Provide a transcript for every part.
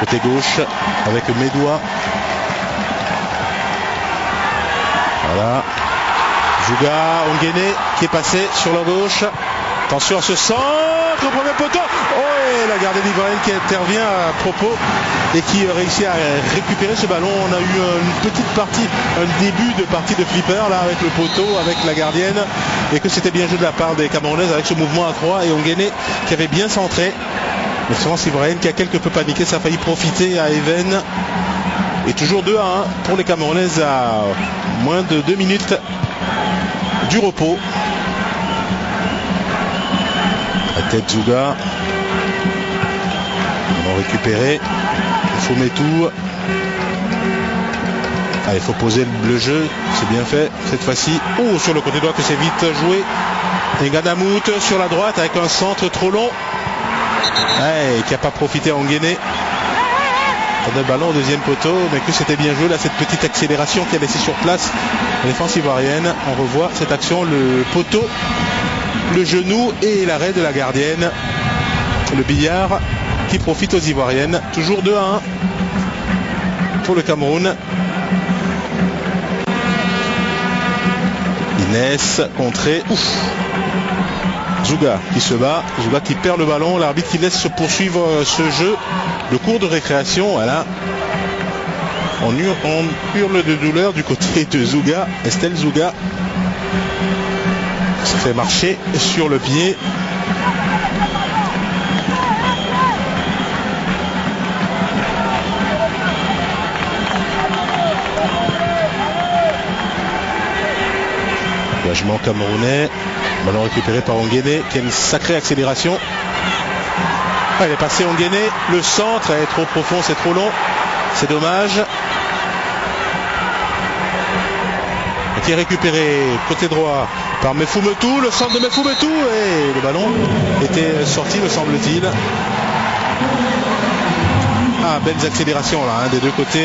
Côté gauche avec Médoua. Voilà. Zouga, Onguéné qui est passé sur la gauche. Attention à ce centre au premier poteau. Oh, et la gardienne ivoirienne qui intervient à propos et qui réussit à récupérer ce ballon. On a eu une petite partie, un début de partie de flipper là avec le poteau, avec la gardienne, et que c'était bien joué de la part des Camerounaises avec ce mouvement à 3 et Onguéné qui avait bien centré. La défense ivoirienne qui a quelque peu paniqué, ça a failli profiter à Even. Et toujours 2-1 pour les Camerounaises à moins de 2 minutes du repos. La tête Zouga. On va récupérer. Il faut mettre tout. Allez, il faut poser le jeu. C'est bien fait cette fois-ci. Oh, sur le côté droit que c'est vite joué. Et Gadamout sur la droite avec un centre trop long. Ouais, qui n'a pas profité à Onguéné. On a le ballon au deuxième poteau, mais que c'était bien joué là, cette petite accélération qui a laissé sur place la défense ivoirienne. On revoit cette action, le poteau, le genou et l'arrêt de la gardienne. Le billard qui profite aux Ivoiriennes. Toujours 2-1 pour le Cameroun. Inès contrée. Ouf. Zouga qui se bat, Zouga qui perd le ballon, l'arbitre qui laisse se poursuivre ce jeu, le cours de récréation. Voilà. On hurle de douleur du côté de Zouga, Estelle Zouga se fait marcher sur le pied. Engagement camerounais. Ballon récupéré par Onguéné qui a une sacrée accélération. Ah, il est passé Onguéné. Le centre est trop profond, c'est trop long. C'est dommage. Et qui est récupéré côté droit par Mefoumetou. Le centre de Mefoumetou. Et le ballon était sorti, me semble-t-il. Ah, belles accélérations là, hein, des deux côtés.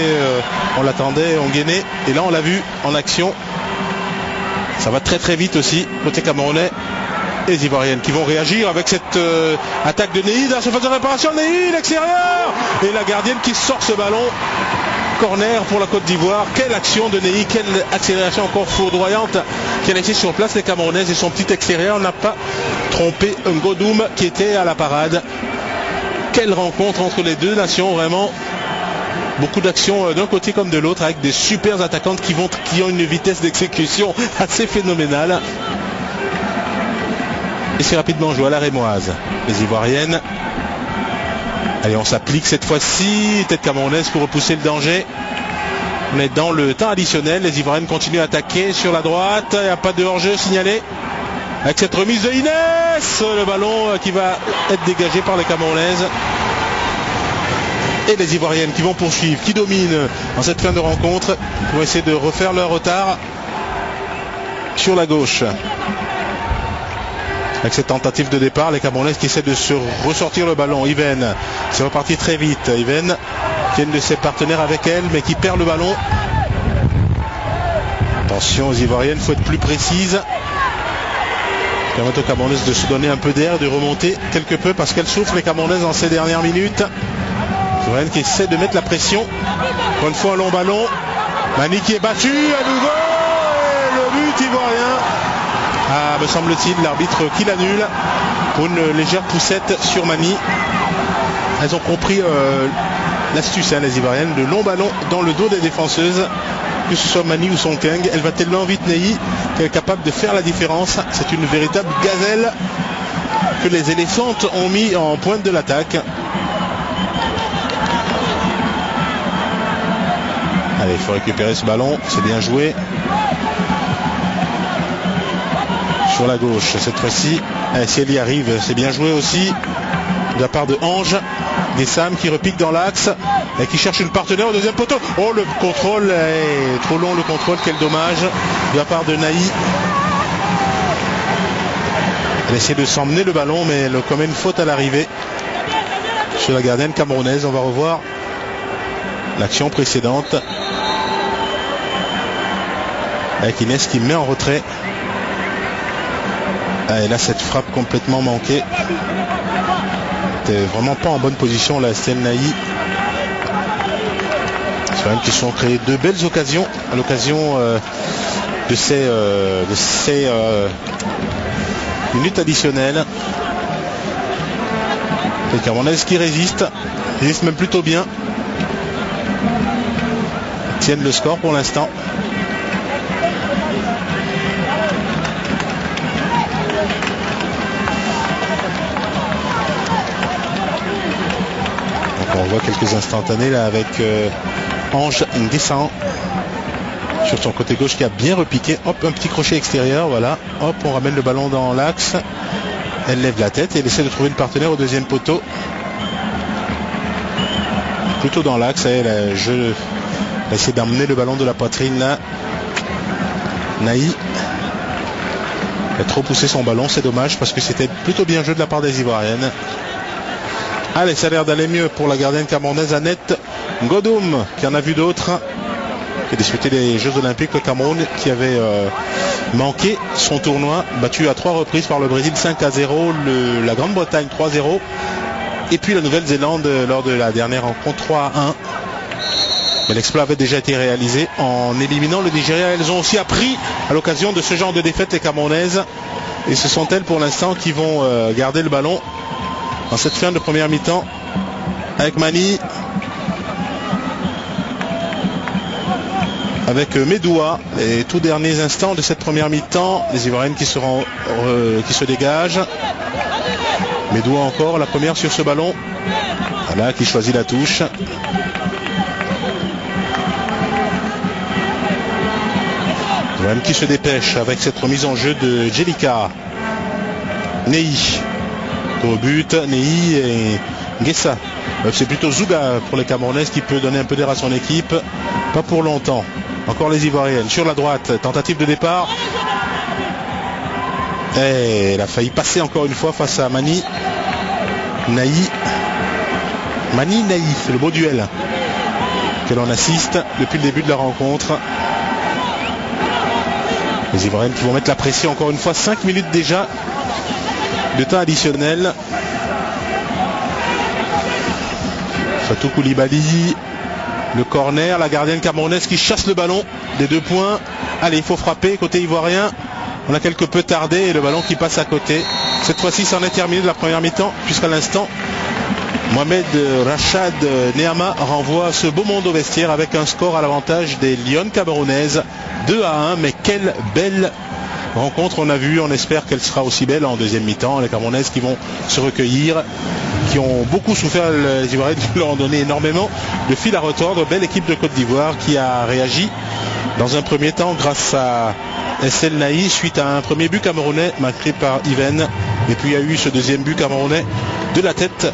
On l'attendait, Onguéné. Et là, on l'a vu en action. Ça va très très vite aussi, côté camerounais. Et les Ivoiriennes qui vont réagir avec cette attaque de Nehi dans la surface de réparation. Nehi, l'extérieur. Et la gardienne qui sort ce ballon. Corner pour la Côte d'Ivoire. Quelle action de Nehi, quelle accélération encore foudroyante qui a laissé sur place les Camerounaises. Et son petit extérieur n'a pas trompé Ngodoum qui était à la parade. Quelle rencontre entre les deux nations, vraiment. Beaucoup d'actions d'un côté comme de l'autre avec des super attaquantes qui ont une vitesse d'exécution assez phénoménale. Et c'est rapidement joué à la rémoise. Les Ivoiriennes. Allez, on s'applique cette fois-ci. Tête camerounaise pour repousser le danger. On est dans le temps additionnel. Les Ivoiriennes continuent à attaquer sur la droite. Il n'y a pas de hors-jeu signalé. Avec cette remise de Inès. Le ballon qui va être dégagé par les Camerounaises. Et les Ivoiriennes qui vont poursuivre, qui dominent en cette fin de rencontre, vont essayer de refaire leur retard sur la gauche. Avec cette tentative de départ, les Camerounaises qui essaient de se ressortir le ballon. Yven, c'est reparti très vite. Yven, qui est une de ses partenaires avec elle, mais qui perd le ballon. Attention aux Ivoiriennes, il faut être plus précise. Permettre aux Camerounaises de se donner un peu d'air, de remonter quelque peu, parce qu'elles souffrent les Camerounaises en ces dernières minutes. Ivoirienne qui essaie de mettre la pression. Encore une fois un long ballon. Mani qui est battu à nouveau. Et le but ivoirien. Ah, me semble-t-il, l'arbitre qui l'annule pour une légère poussette sur Mani. Elles ont compris l'astuce, hein, les Ivoiriennes. Le long ballon dans le dos des défenseuses. Que ce soit Mani ou Sonkeng. Elle va tellement vite, Nehi, qu'elle est capable de faire la différence. C'est une véritable gazelle que les éléphantes ont mis en pointe de l'attaque. Allez, il faut récupérer ce ballon, c'est bien joué. Sur la gauche, cette fois-ci, si elle y arrive, c'est bien joué aussi. De la part de Ange, Dessam qui repique dans l'axe et qui cherche une partenaire au deuxième poteau. Oh, le contrôle est trop long, le contrôle, quel dommage. De la part de Naï. Elle essaie de s'emmener le ballon, mais elle commet une faute à l'arrivée. Sur la gardienne camerounaise, on va revoir l'action précédente. Avec Inès qui met en retrait. Et là, cette frappe complètement manquée. C'était vraiment pas en bonne position là, Estelle Naï. Israël qui se sont créés de belles occasions à l'occasion de ces minutes additionnelles. Les Camerounaises qui résistent même plutôt bien, tiennent le score pour l'instant. On voit quelques instantanés là avec Ange Nguessan sur son côté gauche qui a bien repiqué. Hop, un petit crochet extérieur, voilà. Hop, on ramène le ballon dans l'axe. Elle lève la tête et elle essaie de trouver une partenaire au deuxième poteau. Plutôt dans l'axe, elle a essayé d'emmener le ballon de la poitrine là. Naï a trop poussé son ballon, c'est dommage parce que c'était plutôt bien joué de la part des Ivoiriennes. Allez, ça a l'air d'aller mieux pour la gardienne camerounaise Annette Ngodoum, qui en a vu d'autres, qui a disputé les Jeux Olympiques, le Cameroun, qui avait manqué son tournoi, battu à 3 reprises par le Brésil 5-0, la Grande-Bretagne 3-0, et puis la Nouvelle-Zélande lors de la dernière rencontre 3-1. Mais l'exploit avait déjà été réalisé en éliminant le Nigeria. Elles ont aussi appris à l'occasion de ce genre de défaite, les Camerounaises, et ce sont elles pour l'instant qui vont garder le ballon dans cette fin de première mi-temps avec Mani, avec Medoua. Les tout derniers instants de cette première mi-temps, les Ivoiriennes qui se dégagent. Medoua encore, la première sur ce ballon, voilà, qui choisit la touche. Ivoirienne qui se dépêche avec cette remise en jeu de Jelika. Nei au but, Nei et Nguessa. C'est plutôt Zouga pour les Camerounaises qui peut donner un peu d'air à son équipe. Pas pour longtemps. Encore les Ivoiriennes sur la droite. Tentative de départ. Et elle a failli passer encore une fois face à Mani. Naï. Mani Naï, c'est le beau duel que l'on assiste depuis le début de la rencontre. Les Ivoiriennes qui vont mettre la pression encore une fois. 5 minutes déjà de temps additionnel. Fatou Koulibaly, le corner, la gardienne camerounaise qui chasse le ballon des 2 points. Allez, il faut frapper côté ivoirien. On a quelque peu tardé et le ballon qui passe à côté. Cette fois-ci, c'en est terminé de la première mi-temps. Jusqu'à l'instant, Mohamed Rachad Neama renvoie ce beau monde au vestiaire avec un score à l'avantage des Lionnes camerounaises 2-1. Mais quelle belle rencontre on a vu. On espère qu'elle sera aussi belle en deuxième mi-temps. Les Camerounaises qui vont se recueillir, qui ont beaucoup souffert, les Ivoiriennes qui leur ont donné énormément de fil à retordre. Belle équipe de Côte d'Ivoire qui a réagi dans un premier temps grâce à SL Naï suite à un premier but camerounais marqué par Yven, et puis il y a eu ce deuxième but camerounais de la tête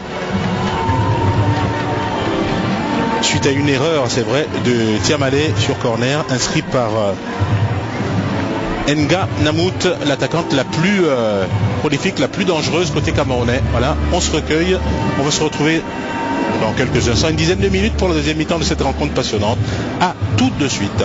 suite à une erreur, c'est vrai, de Tiamale sur corner, inscrit par Nga Namout, l'attaquante la plus prolifique, la plus dangereuse côté camerounais. Voilà, on se recueille, on va se retrouver dans quelques instants, une dizaine de minutes pour la deuxième mi-temps de cette rencontre passionnante. À tout de suite.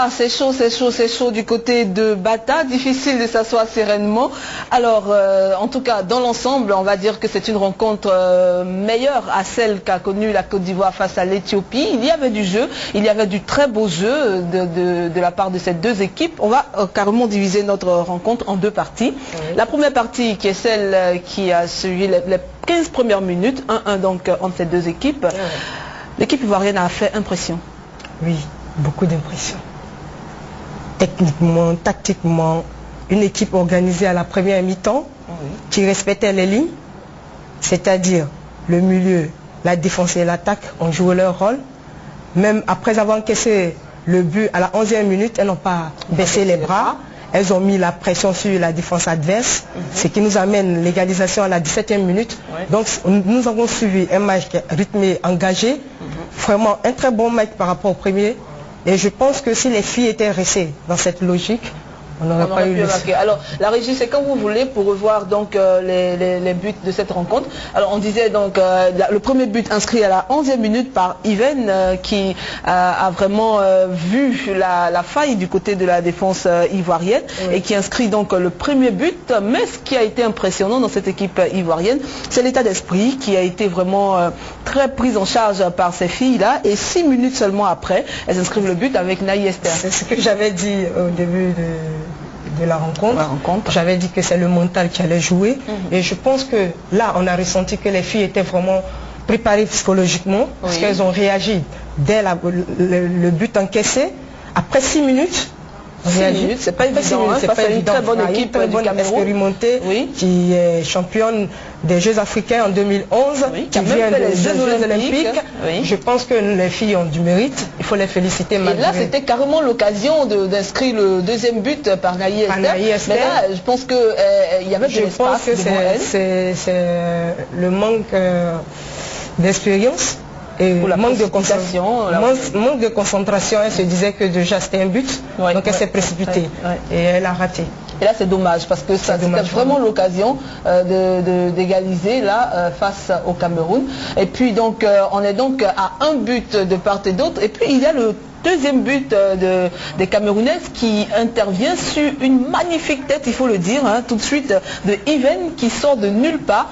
là, c'est chaud du côté de Bata, difficile de s'asseoir sereinement. Alors, en tout cas, dans l'ensemble, on va dire que c'est une rencontre meilleure à celle qu'a connue la Côte d'Ivoire face à l'Éthiopie. Il y avait du jeu, il y avait du très beau jeu de la part de ces deux équipes. On va carrément diviser notre rencontre en deux parties. Oui. La première partie qui est celle qui a suivi les 15 premières minutes, 1-1 donc entre ces deux équipes. Oui. L'équipe ivoirienne a fait impression. Oui, beaucoup d'impression. Techniquement, tactiquement, une équipe organisée à la première mi-temps, oui, qui respectait les lignes, c'est-à-dire le milieu, la défense et l'attaque ont joué leur rôle. Même après avoir encaissé le but à la 11e minute, elles n'ont pas baissé les bras. Elles ont mis la pression sur la défense adverse, ce qui nous amène l'égalisation à la 17e minute. Ouais. Donc nous avons suivi un match rythmé, engagé, vraiment un très bon match par rapport au premier. Et je pense que si les filles étaient restées dans cette logique, on n'aurait pas eu le... Alors, la régie, c'est quand vous voulez pour revoir donc les buts de cette rencontre. Alors, on disait donc le premier but inscrit à la 11e minute par Yven qui a vraiment vu la faille du côté de la défense ivoirienne, oui, et qui inscrit donc le premier but. Mais ce qui a été impressionnant dans cette équipe ivoirienne, c'est l'état d'esprit qui a été vraiment très pris en charge par ces filles-là. Et 6 minutes seulement après, elles inscrivent le but avec Naï Esther. C'est ce que j'avais dit au début de la rencontre. J'avais dit que c'est le mental qui allait jouer. Et je pense que là, on a ressenti que les filles étaient vraiment préparées psychologiquement, parce qu'elles ont réagi dès le but encaissé. Après 6 minutes, c'est pas évident, c'est pas une très bonne équipe du Cameroun, expérimentée, oui, qui est championne des Jeux africains en 2011, oui, qui vient des Jeux olympiques. Oui. Je pense que les filles ont du mérite, il faut les féliciter. Et là, c'était carrément l'occasion d'inscrire le deuxième but par Naï Esther. Mais là, je pense qu'il y avait de l'espace. Je pense que c'est le manque d'expérience. Et manque de concentration, elle se disait que déjà c'était un but, ouais, donc elle s'est précipitée, et elle a raté. Et là c'est dommage parce que c'était vraiment l'occasion d'égaliser là face au Cameroun. Et puis donc on est donc à un but de part et d'autre. Et puis il y a le deuxième but des Camerounaises qui intervient sur une magnifique tête, il faut le dire, hein, tout de suite de Yven qui sort de nulle part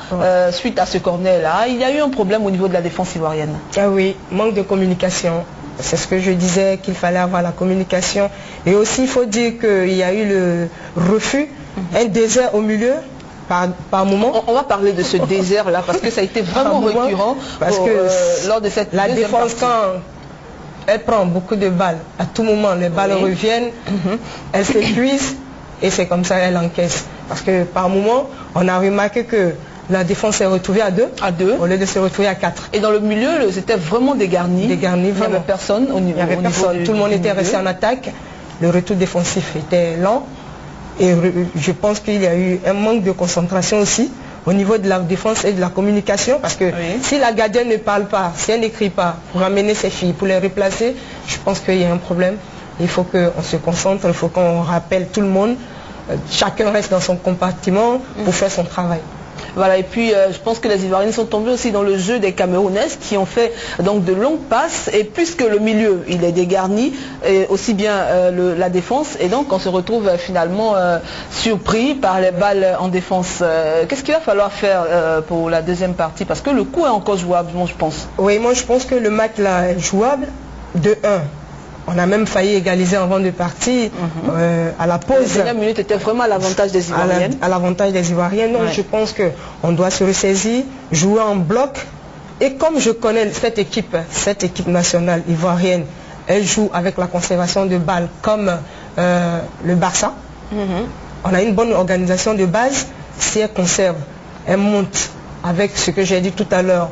suite à ce corner-là. Il y a eu un problème au niveau de la défense ivoirienne. Ah oui, manque de communication. C'est ce que je disais, qu'il fallait avoir la communication. Et aussi, il faut dire qu'il y a eu le refus, un désert au milieu. Par moment. On va parler de ce désert-là parce que ça a été vraiment récurrent lors de cette la défense partie. Quand elle prend beaucoup de balles, à tout moment les balles reviennent, elle s'épuise et c'est comme ça elle encaisse. Parce que par moment, on a remarqué que la défense s'est retrouvée à 2 au lieu de se retrouver à 4. Et dans le milieu, c'était vraiment dégarni. Dégarni, vraiment. Il n'y avait personne au niveau. Il n'y avait personne. Tout le monde était resté en attaque. Le retour défensif était lent. Et je pense qu'il y a eu un manque de concentration aussi au niveau de la défense et de la communication, parce que si la gardienne ne parle pas, si elle n'écrit pas pour amener ses filles, pour les replacer, je pense qu'il y a un problème. Il faut qu'on se concentre, il faut qu'on rappelle tout le monde, chacun reste dans son compartiment pour faire son travail. Voilà, et puis je pense que les Ivoiriens sont tombés aussi dans le jeu des Camerounaises qui ont fait donc de longues passes, et puisque le milieu il est dégarni, et aussi bien la défense, et donc on se retrouve finalement surpris par les balles en défense. Qu'est-ce qu'il va falloir faire pour la deuxième partie, parce que le coup est encore jouable, moi je pense. Oui, moi je pense que le match là est jouable de 1. On a même failli égaliser avant de partir à la pause. La dernière minute était vraiment à l'avantage des Ivoiriennes. À l'avantage des Ivoiriennes. Donc je pense qu'on doit se ressaisir, jouer en bloc. Et comme je connais cette équipe nationale ivoirienne, elle joue avec la conservation de balles comme le Barça. On a une bonne organisation de base. Si elle conserve, elle monte avec ce que j'ai dit tout à l'heure,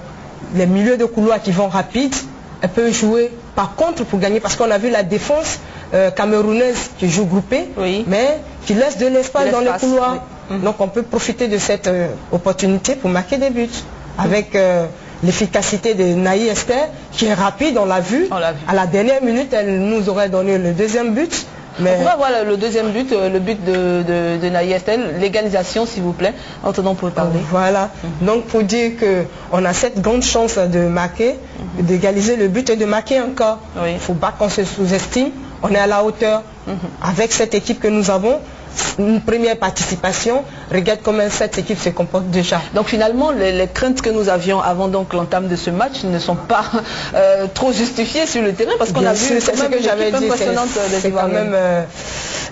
les milieux de couloir qui vont rapides, elle peut jouer par contre pour gagner, parce qu'on a vu la défense camerounaise qui joue groupée, mais qui laisse de l'espace dans les couloirs. Donc on peut profiter de cette opportunité pour marquer des buts avec l'efficacité de Naï Esther qui est rapide, on l'a vu. À la dernière minute, elle nous aurait donné le deuxième but. Mais... On va voir le deuxième but, le but de Naï Esther, l'égalisation s'il vous plaît, en tenant pour parler. Voilà, donc pour dire qu'on a cette grande chance de marquer, d'égaliser le but et de marquer encore. Il ne faut pas qu'on se sous-estime, on est à la hauteur avec cette équipe que nous avons. Une première participation, regarde comment cette équipe se comporte déjà. Donc finalement, les craintes que nous avions avant donc l'entame de ce match ne sont pas trop justifiées sur le terrain, parce qu'on a vu c'est ce que j'avais dit, c'est quand même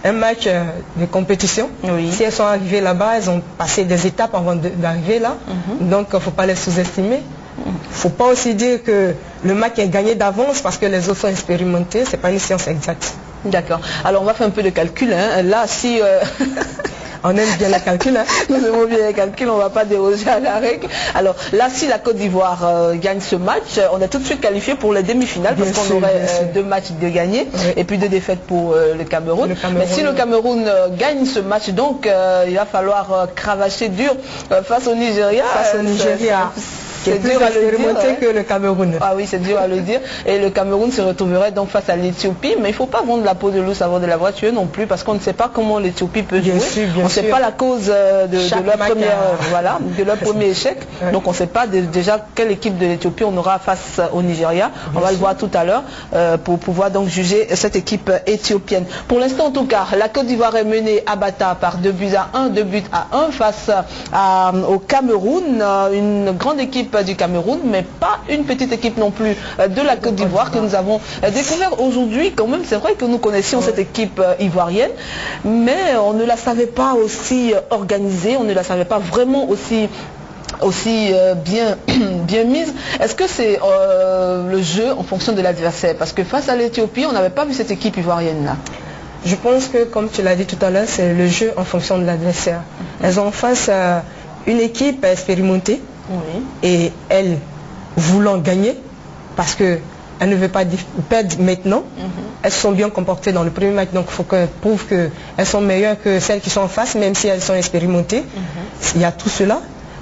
un match de compétition. Oui. Si elles sont arrivées là-bas, elles ont passé des étapes avant d'arriver là, donc il ne faut pas les sous-estimer. Il ne faut pas aussi dire que le match est gagné d'avance parce que les autres sont expérimentés, ce n'est pas une science exacte. D'accord. Alors on va faire un peu de calcul. Hein. Là, si... On aime bien les calculs. Hein. Nous aimons bien les calculs, on ne va pas déroger à la règle. Alors là, si la Côte d'Ivoire gagne ce match, on est tout de suite qualifié pour les demi-finales, parce qu'on aurait 2 matchs de gagnés, et puis 2 défaites pour le Cameroun. Mais si le Cameroun gagne ce match, donc il va falloir cravacher dur face au Nigeria. Face au Nigeria. C'est plus expérimenté que le Cameroun. Ah oui, c'est dur à le dire. Et le Cameroun se retrouverait donc face à l'Éthiopie. Mais il ne faut pas vendre la peau de l'ours avant de la voir tuer non plus, parce qu'on ne sait pas comment l'Éthiopie peut jouer. On ne sait pas la cause de leur premier échec. Ouais. Donc on ne sait pas déjà quelle équipe de l'Éthiopie on aura face au Nigeria. On va le voir tout à l'heure pour pouvoir donc juger cette équipe éthiopienne. Pour l'instant en tout cas, la Côte d'Ivoire est menée à Bata par 2 buts à 1 face au Cameroun. Une grande équipe du Cameroun, mais pas une petite équipe non plus de la Côte d'Ivoire que nous avons découvert aujourd'hui. Quand même, c'est vrai que nous connaissions cette équipe ivoirienne, mais on ne la savait pas aussi organisée, on ne la savait pas vraiment aussi bien mise. Est-ce que c'est le jeu en fonction de l'adversaire? Parce que face à l'Éthiopie, on n'avait pas vu cette équipe ivoirienne là. Je pense que, comme tu l'as dit tout à l'heure, c'est le jeu en fonction de l'adversaire. Elles ont face à une équipe expérimentée. Oui. Et elles voulant gagner, parce qu'elles ne veulent pas perdre maintenant, elles sont bien comportées dans le premier match, donc il faut qu'elles prouvent qu'elles sont meilleures que celles qui sont en face, même si elles sont expérimentées. Il y a tout cela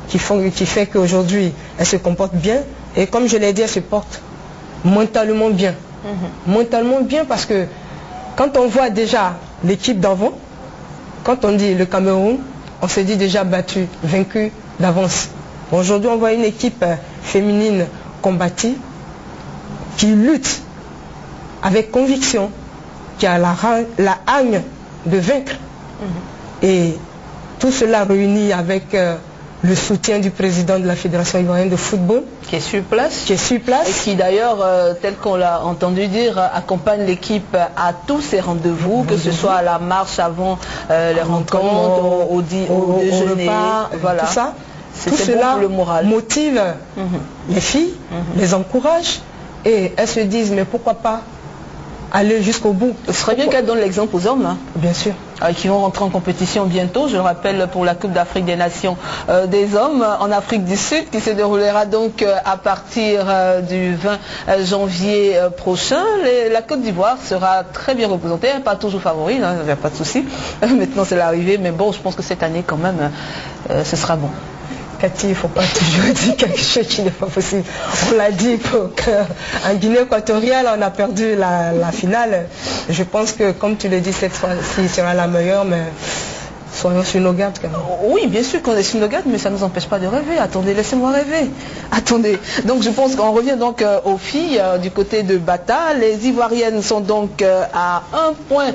qui fait qu'aujourd'hui elles se comportent bien, et comme je l'ai dit, elles se portent mentalement bien. Mentalement bien, parce que quand on voit déjà l'équipe d'avant, quand on dit le Cameroun, on se dit déjà battu, vaincu d'avance. Aujourd'hui, on voit une équipe féminine combative qui lutte avec conviction, qui a la hargne de vaincre. Et tout cela réuni avec le soutien du président de la Fédération ivoirienne de football. Qui est sur place. Et qui d'ailleurs, tel qu'on l'a entendu dire, accompagne l'équipe à tous ses rendez-vous, que ce soit à la marche avant les rencontres, au déjeuner, voilà. Tout ça. Tout cela motive les filles, les encourage, et elles se disent mais pourquoi pas aller jusqu'au bout. Ce serait bien qu'elles donnent l'exemple aux hommes. Hein. Bien sûr. Qui vont rentrer en compétition bientôt, je le rappelle, pour la Coupe d'Afrique des Nations des hommes en Afrique du Sud, qui se déroulera donc à partir du 20 janvier prochain. La Côte d'Ivoire sera très bien représentée, pas toujours favori, il n'y a pas de souci. Maintenant c'est l'arrivée, mais bon, je pense que cette année quand même, ce sera bon. Cathy, il ne faut pas toujours dire quelque chose qui n'est pas possible. On l'a dit qu'en Guinée équatoriale, on a perdu la finale. Je pense que, comme tu le dis, cette fois-ci sera la meilleure, mais soyons sur nos gardes quand même. Oui, bien sûr qu'on est sur nos gardes, mais ça ne nous empêche pas de rêver. Attendez, laissez-moi rêver. Attendez. Donc je pense qu'on revient donc aux filles du côté de Bata. Les Ivoiriennes sont donc à 1 point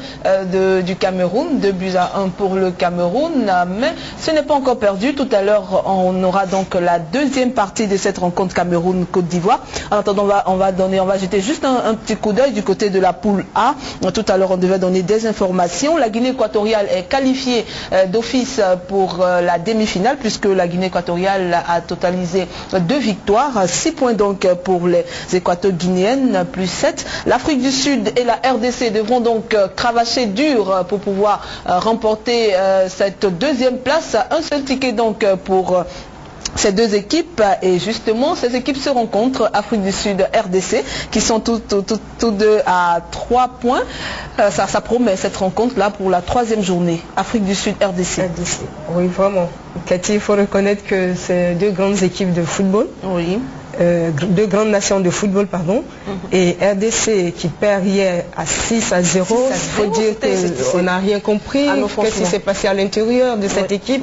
du Cameroun, 2 buts à 1 pour le Cameroun. Mais ce n'est pas encore perdu. Tout à l'heure, on aura donc la deuxième partie de cette rencontre Cameroun-Côte d'Ivoire. En attendant, on va jeter juste un petit coup d'œil du côté de la poule A. Tout à l'heure, on devait donner des informations. La Guinée équatoriale est qualifiée d'office pour la demi-finale, puisque la Guinée équatoriale a totalisé 2 victoires, 6 points donc pour les équato-guinéennes, plus 7. L'Afrique du Sud et la RDC devront donc cravacher dur pour pouvoir remporter cette deuxième place. Un seul ticket donc pour ces deux équipes, et justement ces équipes se rencontrent, Afrique du Sud, RDC, qui sont toutes deux à 3 points. Ça promet cette rencontre là pour la 3e journée, Afrique du Sud, RDC. Oui, vraiment. Cathy, il faut reconnaître que c'est 2 grandes équipes de football. Oui. 2 grandes nations de football, pardon. Et RDC qui perd hier à 6-0. Il faut dire qu'on n'a rien compris. Qu'est-ce qui s'est passé à l'intérieur de cette équipe?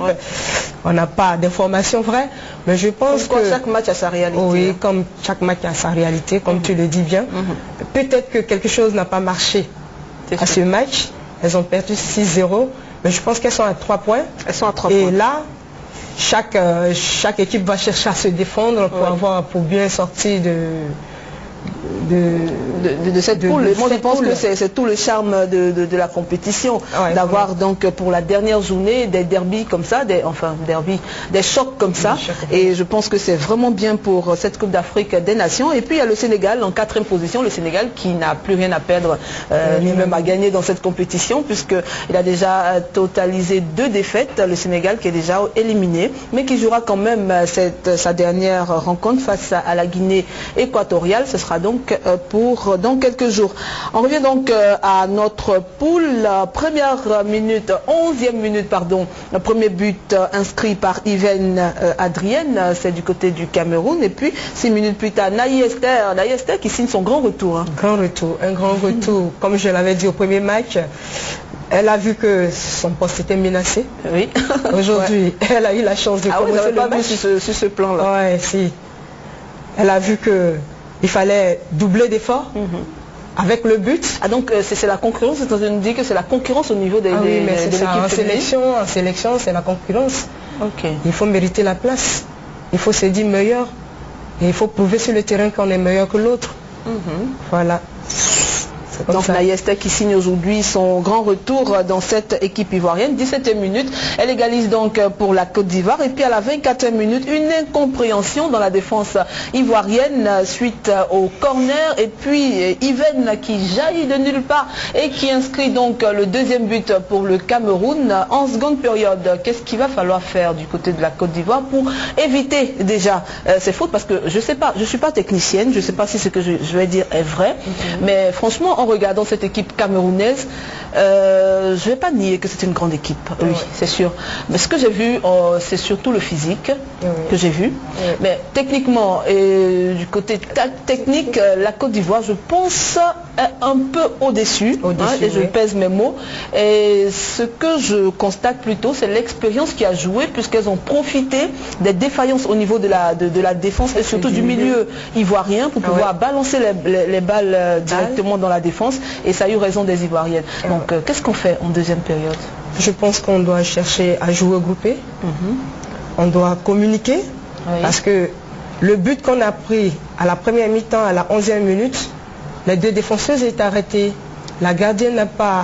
On n'a pas d'informations vraies. Mais je pense que chaque match a sa réalité. Oui, comme chaque match a sa réalité, comme tu le dis bien. Peut-être que quelque chose n'a pas marché à ce match. Elles ont perdu 6-0, mais je pense qu'elles sont à 3 points. Elles sont à 3 points. Et là, chaque équipe va chercher à se défendre pour bien sortir de cette poule. Moi je pense que c'est tout le charme de la compétition, d'avoir donc pour la dernière journée des derbys comme ça, des chocs comme ça, et je pense que c'est vraiment bien pour cette Coupe d'Afrique des Nations. Et puis il y a le Sénégal en 4e position, le Sénégal qui n'a plus rien à perdre ni même à gagner dans cette compétition, puisqu'il a déjà totalisé 2 défaites, le Sénégal qui est déjà éliminé, mais qui jouera quand même sa dernière rencontre face à la Guinée équatoriale. Ce sera donc pour dans quelques jours. On revient donc à notre poule. Première minute, 11e minute, pardon. Le premier but inscrit par Yven Adrienne, c'est du côté du Cameroun. Et puis 6 minutes plus tard, Naï Esther qui signe son grand retour. Un grand retour. Comme je l'avais dit au premier match, elle a vu que son poste était menacé. Oui. Aujourd'hui, elle a eu la chance de commencer le match. Sur ce plan-là. Ouais, si. Elle a vu que il fallait doubler d'efforts avec le but. Ah donc c'est la concurrence, c'est on dit que c'est la concurrence au niveau de l'équipe. En sélection, c'est la concurrence. Il faut mériter la place. Il faut se dire meilleur. Et il faut prouver sur le terrain qu'on est meilleur que l'autre. Voilà. Donc Naï Esther qui signe aujourd'hui son grand retour dans cette équipe ivoirienne. 17e minute, elle égalise donc pour la Côte d'Ivoire. Et puis à la 24e minute, une incompréhension dans la défense ivoirienne suite au corner. Et puis Yven qui jaillit de nulle part et qui inscrit donc le 2e but pour le Cameroun en seconde période. Qu'est-ce qu'il va falloir faire du côté de la Côte d'Ivoire pour éviter déjà ces fautes? Parce que je sais pas, je ne suis pas technicienne, je ne sais pas si ce que je vais dire est vrai, mais franchement, en regardant cette équipe camerounaise, je ne vais pas nier que c'est une grande équipe, oui, c'est sûr. Mais ce que j'ai vu, c'est surtout le physique que j'ai vu. Mais techniquement, et du côté technique, la Côte d'Ivoire, je pense, est un peu au-dessus, et je pèse mes mots. Et ce que je constate plutôt, c'est l'expérience qui a joué, puisqu'elles ont profité des défaillances au niveau de la défense et surtout du milieu ivoirien pour pouvoir balancer les balles directement dans la défense. Et ça a eu raison des Ivoiriennes. Donc qu'est-ce qu'on fait en deuxième période? Je pense qu'on doit chercher à jouer groupé. On doit communiquer. Parce que le but qu'on a pris à la première mi-temps, à la 11e minute, les 2 défenseuses étaient arrêtées. La gardienne n'a pas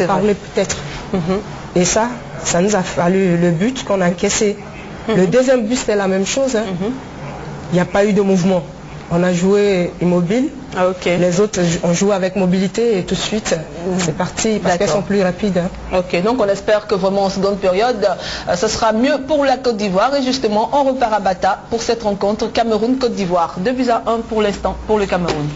parlé peut-être. Et ça nous a fallu le but qu'on a encaissé. Le 2e but, c'était la même chose. Il n'y a pas eu de mouvement. On a joué immobile. Les autres ont joué avec mobilité et tout de suite c'est parti parce qu'elles sont plus rapides. Donc on espère que vraiment en seconde période ce sera mieux pour la Côte d'Ivoire et justement on repart à Bata pour cette rencontre Cameroun-Côte d'Ivoire. 2-1 pour l'instant pour le Cameroun.